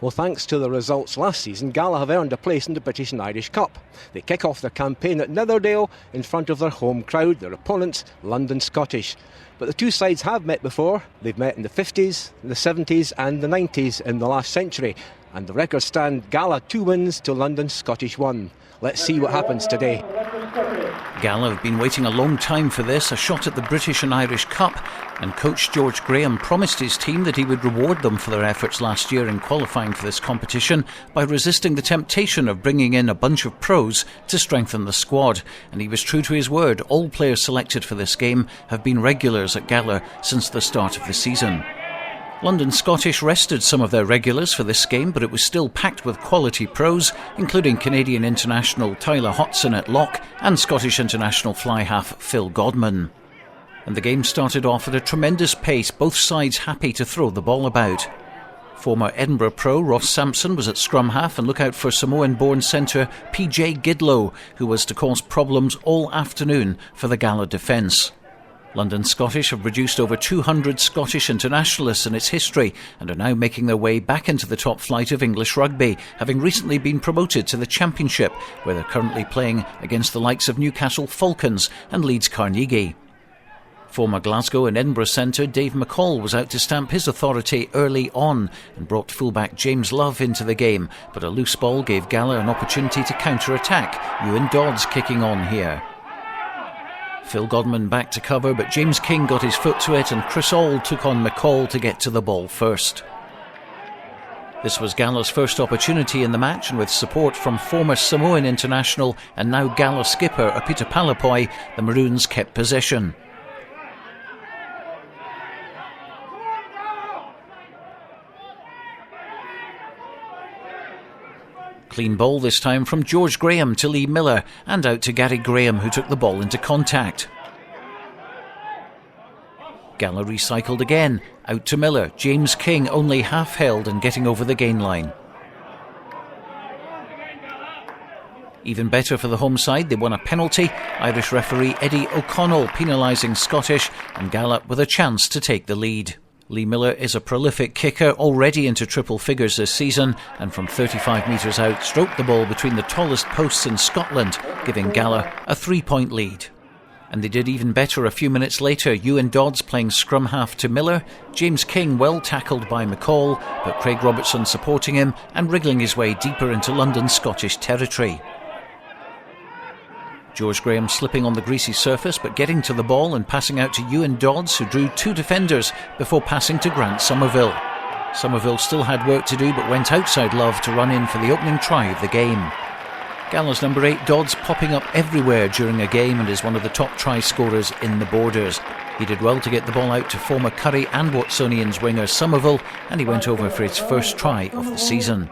Well, thanks to the results last season, Gala have earned a place in the British and Irish Cup. They kick off their campaign at Netherdale in front of their home crowd, their opponents, London Scottish. But the two sides have met before. They've met in the 50s, the 70s and the 90s in the last century. And the records stand Gala 2 wins to London Scottish 1. Let's see what happens today. Gala have been waiting a long time for this, a shot at the British and Irish Cup, and coach George Graham promised his team that he would reward them for their efforts last year in qualifying for this competition by resisting the temptation of bringing in a bunch of pros to strengthen the squad, and he was true to his word. All players selected for this game have been regulars at Gala since the start of the season. London Scottish rested some of their regulars for this game, but it was still packed with quality pros, including Canadian international Tyler Hodgson at lock and Scottish international fly half Phil Godman. And the game started off at a tremendous pace, both sides happy to throw the ball about. Former Edinburgh pro Ross Sampson was at scrum half, and look out for Samoan-born centre PJ Gidlow, who was to cause problems all afternoon for the Gala defence. London Scottish have produced over 200 Scottish internationalists in its history and are now making their way back into the top flight of English rugby, having recently been promoted to the Championship, where they're currently playing against the likes of Newcastle Falcons and Leeds Carnegie. Former Glasgow and Edinburgh centre Dave McCall was out to stamp his authority early on and brought fullback James Love into the game, but a loose ball gave Gala an opportunity to counter-attack, Ewan Dodds kicking on here. Phil Godman back to cover, but James King got his foot to it and Chris Auld took on McCall to get to the ball first. This was Gala's first opportunity in the match, and with support from former Samoan international and now Gala skipper Apita Palapoi, the Maroons kept possession. Clean ball this time from George Graham to Lee Miller and out to Gary Graham, who took the ball into contact. Gala recycled again, out to Miller. James King only half held and getting over the gain line. Even better for the home side, they won a penalty. Irish referee Eddie O'Connell penalising Scottish, and Gala with a chance to take the lead. Lee Miller is a prolific kicker, already into triple figures this season, and from 35 metres out stroked the ball between the tallest posts in Scotland, giving Gala a 3-point lead. And they did even better a few minutes later. Ewan Dodds playing scrum half to Miller, James King well tackled by McCall, but Craig Robertson supporting him and wriggling his way deeper into London Scottish territory. George Graham slipping on the greasy surface, but getting to the ball and passing out to Ewan Dodds, who drew 2 defenders before passing to Grant Somerville. Somerville still had work to do, but went outside Love to run in for the opening try of the game. Gala's number 8 Dodds popping up everywhere during a game and is one of the top try scorers in the Borders. He did well to get the ball out to former Curry and Watsonians winger Somerville, and he went over for his first try of the season.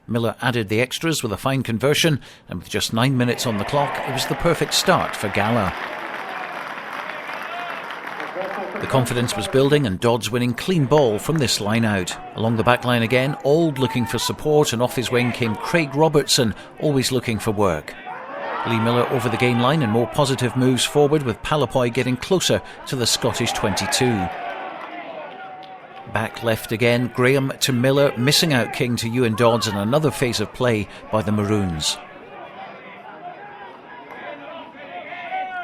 Miller added the extras with a fine conversion, and with just 9 minutes on the clock, it was the perfect start for Gala. The confidence was building, and Dodds winning clean ball from this line out. Along the back line again, Auld looking for support, and off his wing came Craig Robertson, always looking for work. Lee Miller over the gain line and more positive moves forward, with Palapoi getting closer to the Scottish 22. Back left again, Graham to Miller, missing out King to Ewan Dodds, and another phase of play by the Maroons.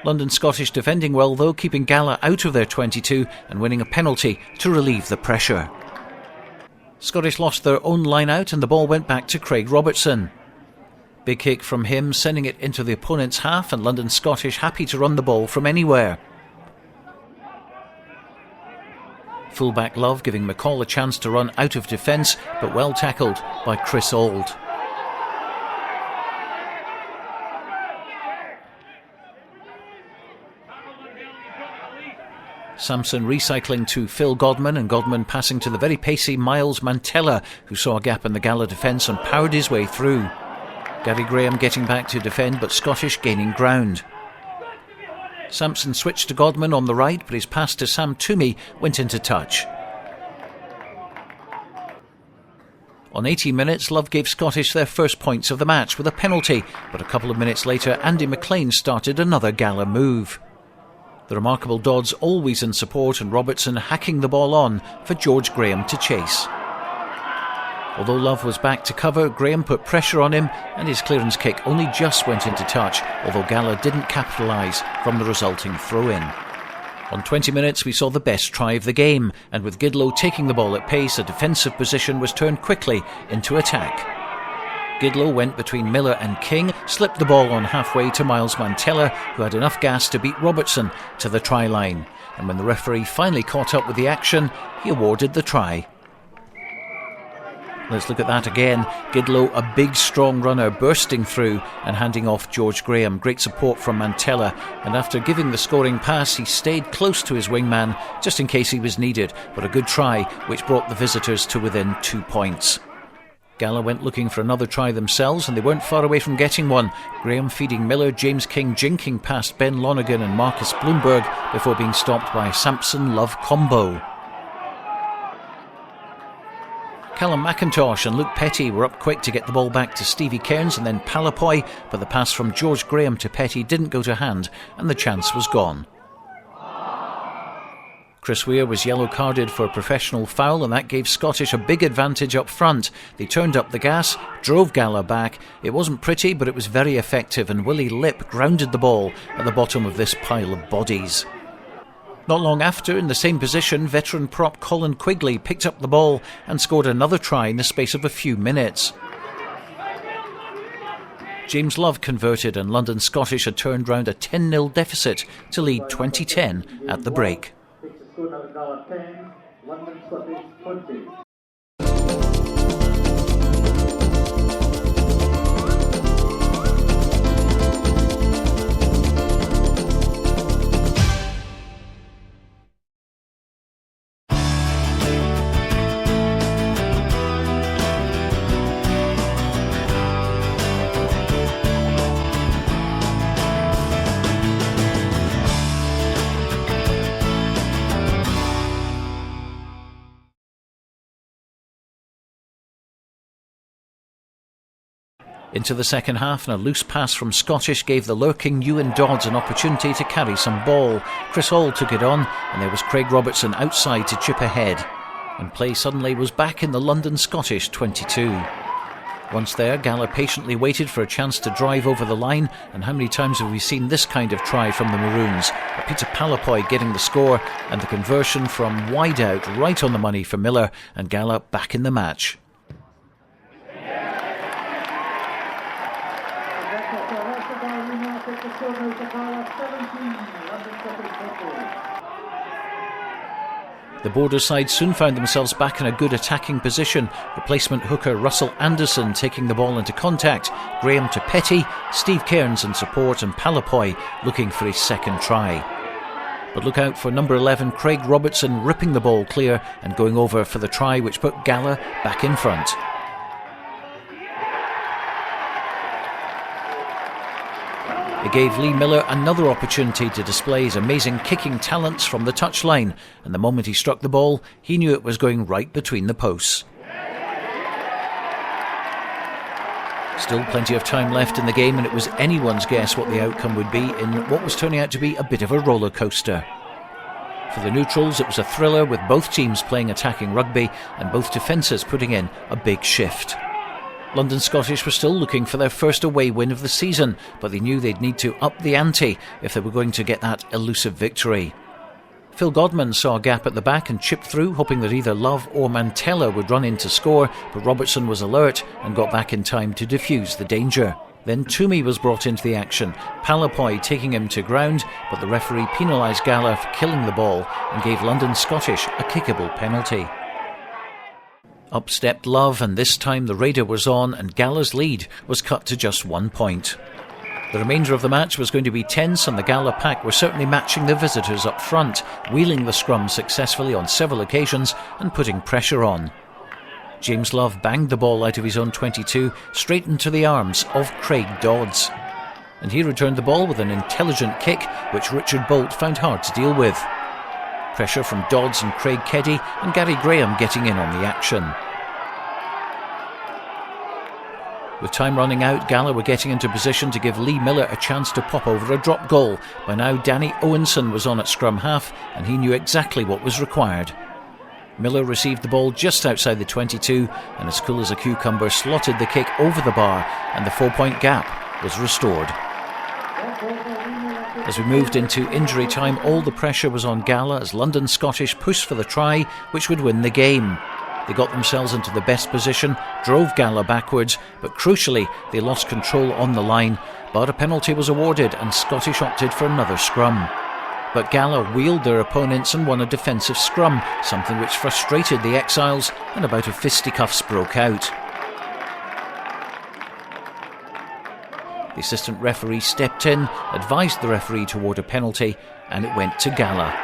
London Scottish defending well though, keeping Gala out of their 22 and winning a penalty to relieve the pressure. Scottish lost their own line out and the ball went back to Craig Robertson. Big kick from him, sending it into the opponent's half, and London Scottish happy to run the ball from anywhere. Fullback Love giving McCall a chance to run out of defence, but well tackled by Chris Auld. Sampson recycling to Phil Godman, and Godman passing to the very pacey Miles Mantella, who saw a gap in the Gala defence and powered his way through. Gary Graham getting back to defend, but Scottish gaining ground. Sampson switched to Godman on the right, but his pass to Sam Toomey went into touch. On 80 minutes, Love gave Scottish their first points of the match with a penalty, but a couple of minutes later, Andy McLean started another Gala move. The remarkable Dodds always in support, and Robertson hacking the ball on for George Graham to chase. Although Love was back to cover, Graham put pressure on him and his clearance kick only just went into touch, although Gala didn't capitalise from the resulting throw-in. On 20 minutes we saw the best try of the game, and with Gidlow taking the ball at pace, a defensive position was turned quickly into attack. Gidlow went between Miller and King, slipped the ball on halfway to Miles Mantella, who had enough gas to beat Robertson to the try line. And when the referee finally caught up with the action, he awarded the try. Let's look at that again. Gidlow, a big strong runner, bursting through and handing off George Graham. Great support from Mantella, and after giving the scoring pass he stayed close to his wingman just in case he was needed, but a good try which brought the visitors to within 2 points. Gala went looking for another try themselves, and they weren't far away from getting one. Graham feeding Miller, James King jinking past Ben Lonergan and Marcus Bloomberg before being stopped by Sampson-Love combo. Callum McIntosh and Luke Petty were up quick to get the ball back to Stevie Cairns and then Palapoy, but the pass from George Graham to Petty didn't go to hand and the chance was gone. Chris Weir was yellow carded for a professional foul, and that gave Scottish a big advantage up front. They turned up the gas, drove Gala back. It wasn't pretty, but it was very effective, and Willie Lipp grounded the ball at the bottom of this pile of bodies. Not long after, in the same position, veteran prop Colin Quigley picked up the ball and scored another try in the space of a few minutes. James Love converted, and London Scottish had turned round a 10-0 deficit to lead 20-10 at the break. Gala 10, London Scottish 20. Into the second half, and a loose pass from Scottish gave the lurking Ewan Dodds an opportunity to carry some ball. Chris Hall took it on, and there was Craig Robertson outside to chip ahead. And play suddenly was back in the London Scottish 22. Once there, Gala patiently waited for a chance to drive over the line, and how many times have we seen this kind of try from the Maroons? Peter Palapoy getting the score, and the conversion from wide out right on the money for Miller, and Gala back in the match. The Border side soon found themselves back in a good attacking position. Replacement hooker Russell Anderson taking the ball into contact, Graham to Petty, Steve Cairns in support, and Palapoy looking for his second try. But look out for number 11 Craig Robertson ripping the ball clear and going over for the try which put Gala back in front. It gave Lee Miller another opportunity to display his amazing kicking talents from the touchline, and the moment he struck the ball, he knew it was going right between the posts. Still plenty of time left in the game, and it was anyone's guess what the outcome would be in what was turning out to be a bit of a roller coaster. For the neutrals, it was a thriller with both teams playing attacking rugby and both defences putting in a big shift. London Scottish were still looking for their first away win of the season, but they knew they'd need to up the ante if they were going to get that elusive victory. Phil Godman saw a gap at the back and chipped through, hoping that either Love or Mantella would run in to score, but Robertson was alert and got back in time to defuse the danger. Then Toomey was brought into the action, Palapoy taking him to ground, but the referee penalised Gala for killing the ball and gave London Scottish a kickable penalty. Up stepped Love, and this time the radar was on and Gala's lead was cut to just 1 point. The remainder of the match was going to be tense, and the Gala pack were certainly matching the visitors up front, wheeling the scrum successfully on several occasions and putting pressure on. James Love banged the ball out of his own 22 straight into the arms of Craig Dodds. And he returned the ball with an intelligent kick which Richard Bolt found hard to deal with. Pressure from Dodds and Craig Keddy, and Gary Graham getting in on the action. With time running out, Gala were getting into position to give Lee Miller a chance to pop over a drop goal. By now, Danny Owenson was on at scrum half, and he knew exactly what was required. Miller received the ball just outside the 22 and as cool as a cucumber slotted the kick over the bar and the 4-point gap was restored. As we moved into injury time, all the pressure was on Gala as London Scottish pushed for the try which would win the game. They got themselves into the best position, drove Gala backwards, but crucially they lost control on the line, but a penalty was awarded and Scottish opted for another scrum. But Gala wheeled their opponents and won a defensive scrum, something which frustrated the Exiles, and a bout of fisticuffs broke out. The assistant referee stepped in, advised the referee to award a penalty, and it went to Gala.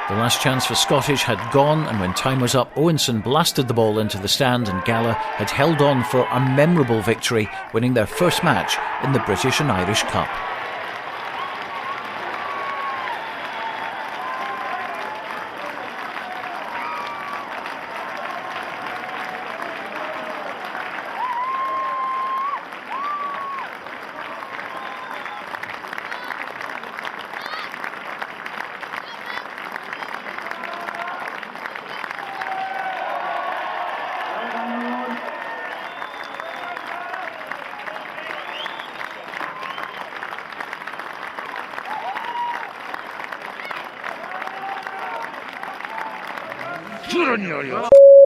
The last chance for Scottish had gone, and when time was up, Owenson blasted the ball into the stand and Gala had held on for a memorable victory, winning their first match in the British and Irish Cup.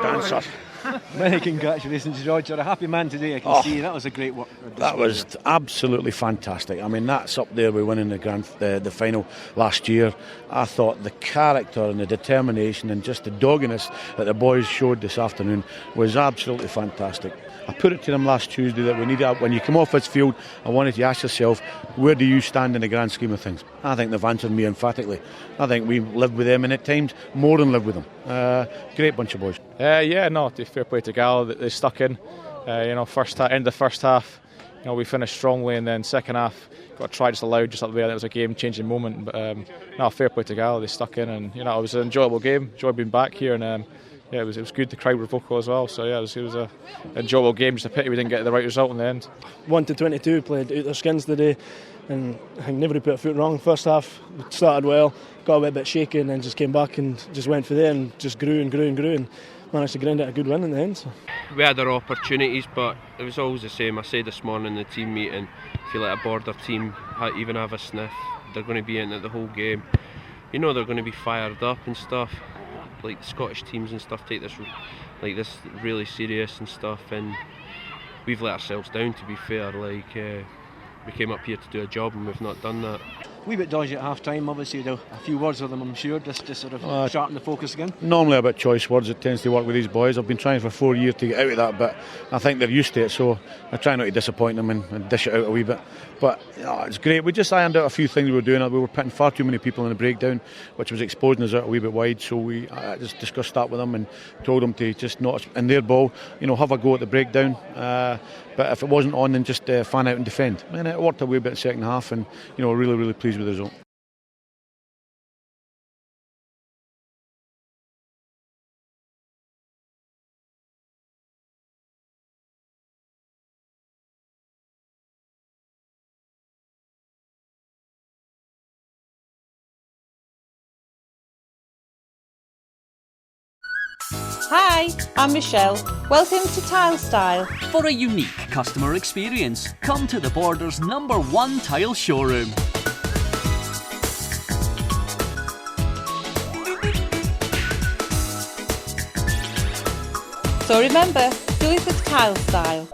Dancer. Many congratulations, George. You're a happy man today, I can see. That was a great work. That was absolutely fantastic. I mean, that's up there with winning the final last year. I thought the character and the determination and just the dogginess that the boys showed this afternoon was absolutely fantastic. I put it to them last Tuesday that we need to, when you come off this field, I wanted to ask yourself, where do you stand in the grand scheme of things? I think they've answered me emphatically. I think we lived with them and at times more than lived with them. Great bunch of boys. Fair play to Gala, they stuck in. End of the first half, we finished strongly, and then second half got a try just allowed just up there. That was a game-changing moment. But fair play to Gala, they stuck in, and it was an enjoyable game. Enjoyed being back here, and it was good. The crowd were vocal as well, so it was an enjoyable game. Just a pity we didn't get the right result in the end. 1-22 played out their skins today, and I think nobody put a foot wrong. First half we started well, got a bit shaky, and then just came back and just went for there and just grew and managed to grind out a good win in the end. So. We had our opportunities, but it was always the same. I said this morning in the team meeting, if you let a border team even have a sniff, they're going to be in it the whole game. They're going to be fired up and stuff. Like the Scottish teams and stuff take this really serious and stuff, and we've let ourselves down, to be fair. We came up here to do a job and we've not done that. A wee bit dodgy at half time, obviously, a few words with them, I'm sure, just to sort of sharpen the focus again. Normally a bit choice words, it tends to work with these boys. I've been trying for 4 years to get out of that, but I think they're used to it, so I try not to disappoint them and dish it out a wee bit. But it's great. We just ironed out a few things we were doing. We were putting far too many people in the breakdown, which was exposing us out a wee bit wide, so I just discussed that with them and told them to just not, in their ball, have a go at the breakdown. But if it wasn't on, then just fan out and defend. And it worked a wee bit in the second half, and really, really pleased with the result. Hi, I'm Michelle. Welcome to Tile Style. For a unique customer experience, come to the Border's #1 tile showroom. So remember, do it with Tile Style.